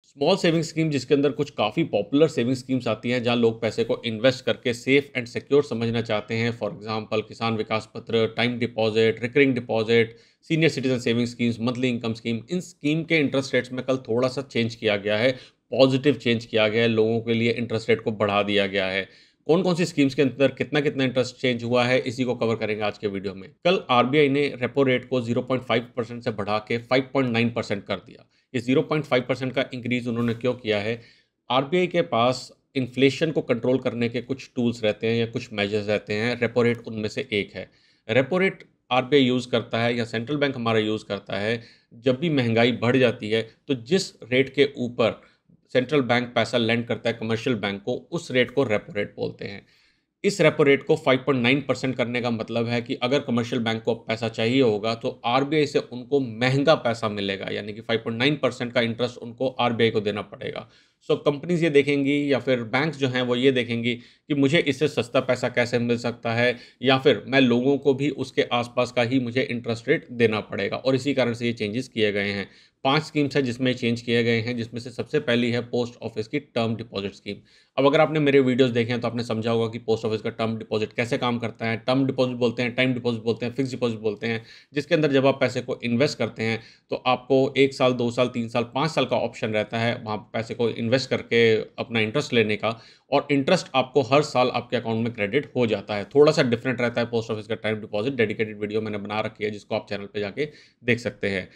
Small saving scheme जिसके अंदर कुछ काफ़ी पॉपुलर सेविंग स्कीम्स आती हैं जहाँ लोग पैसे को इन्वेस्ट करके सेफ एंड सिक्योर समझना चाहते हैं। For example Kisan Vikas Patra, time deposit, recurring deposit, senior citizen saving schemes, monthly income scheme. इन स्कीम के इंटरेस्ट रेट्स में कल थोड़ा सा चेंज किया गया है, पॉजिटिव चेंज किया गया है, लोगों के लिए इंटरेस्ट रेट को बढ़ा दिया गया है। कौन कौन सी स्कीम्स के अंदर कितना कितना इंटरेस्ट चेंज हुआ है, इसी को कवर करेंगे आज के वीडियो में। कल आरबीआई ने रेपो रेट को 0.5% से बढ़ा के 5.9% कर दिया। ये 0.5% का इंक्रीज उन्होंने क्यों किया है? आरबीआई के पास इन्फ्लेशन को कंट्रोल करने के कुछ टूल्स रहते हैं या कुछ मेजर्स रहते हैं, रेपो रेट उनमें से एक है। रेपो रेट आरबीआई यूज़ करता है या सेंट्रल बैंक हमारा यूज़ करता है, जब भी महंगाई बढ़ जाती है तो जिस रेट के ऊपर सेंट्रल बैंक पैसा लेंड करता है कमर्शियल बैंक को, उस रेट को रेपो रेट बोलते हैं। इस रेपो रेट को 5.9% करने का मतलब है कि अगर कमर्शियल बैंक को पैसा चाहिए होगा तो आरबीआई से उनको महंगा पैसा मिलेगा, यानी कि 5.9% का इंटरेस्ट उनको आरबीआई को देना पड़ेगा। सो कंपनीज ये देखेंगी या फिर बैंक्स जो हैं वो ये देखेंगी कि मुझे इससे सस्ता पैसा कैसे मिल सकता है, या फिर मैं लोगों को भी उसके आसपास का ही मुझे इंटरेस्ट रेट देना पड़ेगा, और इसी कारण से ये चेंजेस किए गए हैं। 5 स्कीम्स हैं जिसमें चेंज किए गए हैं, जिसमें से सबसे पहली है पोस्ट ऑफिस की टर्म डिपॉजिट स्कीम। अब अगर आपने मेरे वीडियोस देखे हैं तो आपने समझा होगा कि पोस्ट ऑफिस का टर्म डिपॉजिट कैसे काम करता है। टर्म डिपॉजिट बोलते हैं, टाइम डिपॉजिट बोलते हैं, फिक्स डिपॉजिट बोलते हैं, जिसके अंदर जब आप पैसे को इन्वेस्ट करते हैं तो आपको 1 साल, 2 साल, 3 साल, 5 साल का ऑप्शन रहता है वहाँ पैसे को इन्वेस्ट करके अपना इंटरेस्ट लेने का, और इंटरेस्ट आपको हर साल आपके अकाउंट में क्रेडिट हो जाता है। थोड़ा सा डिफरेंट रहता है पोस्ट ऑफिस का टाइम डिपॉजिट। डेडिकेटेड वीडियो मैंने बना रखी है जिसको आप चैनल पे जाके देख सकते हैं।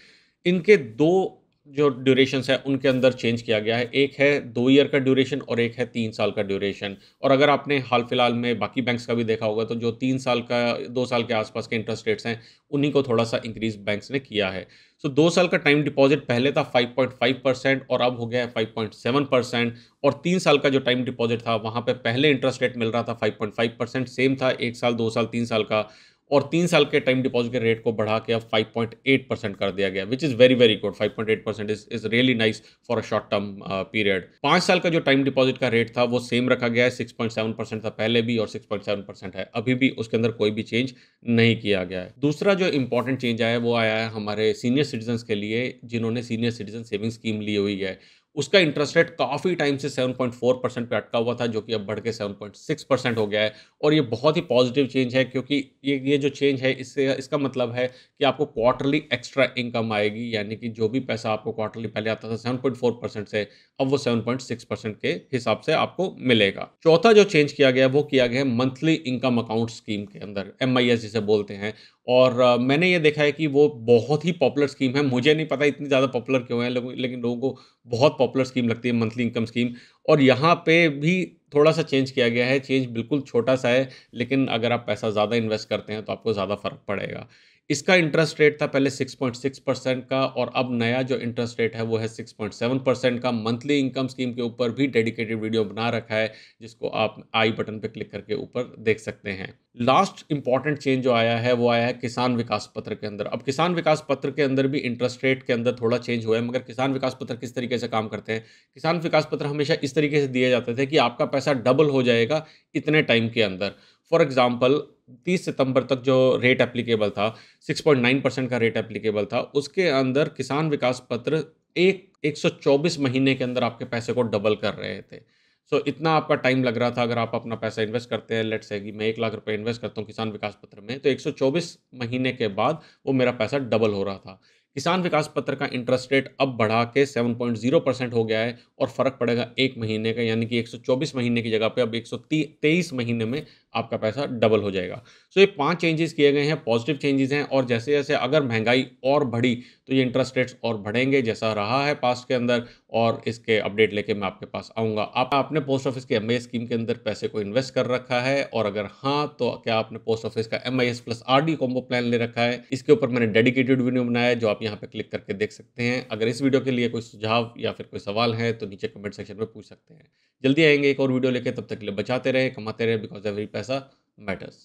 इनके 2 जो ड्यूरेशंस है उनके अंदर चेंज किया गया है। एक है 2 ईयर का ड्यूरेशन और एक है 3 साल का ड्यूरेशन। और अगर आपने हाल-फिलहाल में बाकी बैंक्स का भी देखा होगा तो जो 3 साल का 2 साल के आसपास के इंटरेस्ट रेट्स हैं, उन्हीं को थोड़ा-सा इंक्रीज़ बैंक्स ने किया है। सो 2 साल का टाइम डिपॉज़िट पहले था 5.5% और अब हो गया है 5.7%, और 3 साल का जो टाइम डिपॉज़िट था वहाँ पे पहले इंटरेस्ट रेट मिल रहा था 5.5%, सेम था 1 साल, 2 साल, 3 साल का, और 3 साल के टाइम डिपॉज़िट के रेट को बढ़ा के अब 5.8% कर दिया गया, which is very, very good. 5.8% is really nice for a short term period. 5 साल का जो टाइम डिपॉज़िट का रेट था वो सेम रखा गया है, 6.7% था पहले भी और 6.7% है अभी भी, उसके अंदर कोई भी चेंज नहीं किया गया है। दूसरा जो इम्पोर्टेंट चेंज आया है वो आया है हमारे सीनियर सिटीज़न्स के लिए, जिन्होंने सीनियर सिटीज़न सेविंग स्कीम ली हुई है। उसका इंटरेस्ट रेट काफ़ी टाइम से 7.4% पे अटका हुआ था, जो कि अब बढ़ के 7.6% हो गया है। और ये बहुत ही पॉजिटिव चेंज है, क्योंकि ये जो चेंज है इससे इसका मतलब है कि आपको क्वार्टरली एक्स्ट्रा इनकम आएगी, यानी कि जो भी पैसा आपको क्वार्टरली पहले आता था 7.4% से, अब वो 7.6% के हिसाब से आपको मिलेगा। चौथा जो चेंज किया गया है वो किया गया है मंथली इनकम अकाउंट स्कीम के अंदर, एमआईएस जिसे बोलते हैं। और मैंने ये देखा है कि वो बहुत ही पॉपुलर स्कीम है। मुझे नहीं पता इतनी ज़्यादा पॉपुलर क्यों है, लेकिन लोगों को बहुत पॉपुलर स्कीम लगती है मंथली इनकम स्कीम। और यहाँ पे भी थोड़ा-सा चेंज किया गया है। चेंज बिल्कुल छोटा-सा है, लेकिन अगर आप पैसा ज़्यादा इन्वेस्ट करते हैं तो आपको ज़्यादा फ़र्क पड़ेगा। इसका इंटरेस्ट रेट था पहले 6.6% का, और अब नया जो इंटरेस्ट रेट है वो है 6.7% का। मंथली इनकम स्कीम के ऊपर भी डेडिकेटेड वीडियो बना रखा है, जिसको आप आई बटन पे क्लिक करके ऊपर देख सकते हैं। लास्ट इम्पोर्टेंट चेंज जो आया है वो आया है किसान विकास पत्र के अंदर। अब किसान विकास पत्र के अंदर भी इंटरेस्ट रेट के अंदर थोड़ा चेंज हुआ है, मगर किसान विकास पत्र किस तरीके से काम करते हैं? किसान विकास पत्र हमेशा इस तरीके से दिए जाते थे कि आपका पैसा डबल हो जाएगा इतने टाइम के अंदर। फॉर एग्ज़ाम्पल 30 सितंबर तक जो रेट एप्लीकेबल था, 6.9% का रेट एप्लीकेबल था, उसके अंदर किसान विकास पत्र 124 महीने के अंदर आपके पैसे को डबल कर रहे थे। सो इतना आपका टाइम लग रहा था। अगर आप अपना पैसा इन्वेस्ट करते हैं, लेट्स से कि मैं 1 लाख रुपए इन्वेस्ट करता हूँ किसान विकास पत्र में, तो 124 महीने के बाद वो मेरा पैसा डबल हो रहा था। किसान विकास पत्र का इंटरेस्ट रेट अब बढ़ा के 7.0% हो गया है, और फ़र्क पड़ेगा 1 महीने का, यानी कि 124 महीने की जगह पे अब 123 महीने में आपका पैसा डबल हो जाएगा। सो ये 5 चेंजेस किए गए हैं, पॉजिटिव चेंजेस हैं, और जैसे-जैसे अगर महँगाई और बढ़ी तो ये इंटरेस्ट रेट्स और बढ़ेंगे, जैसा रहा है पास्ट के अंदर, और इसके अपडेट लेके मैं आपके पास आऊँगा। आप आपने पोस्ट ऑफिस की एमआईएस स्कीम के अंदर पैसे को इन्वेस्ट कर रखा है? और अगर हाँ, तो क्या आपने पोस्ट ऑफिस का MIS plus RD combo plan ले रखा है? इसके ऊपर मैंने डेडिकेटेड वीडियो बनाया है, जो आप यहाँ पे क्लिक करके देख सकते हैं। अगर इस वीडियो के लिए कोई सुझाव या फिर कोई सवाल है तो नीचे कमेंट सेक्शन में पूछ सकते हैं। जल्दी आएँगे एक और वीडियो लेके, तब तक के लिए बचाते रहें, कमाते रहें, बिकॉज़ एवरी पैसा मैटर्स।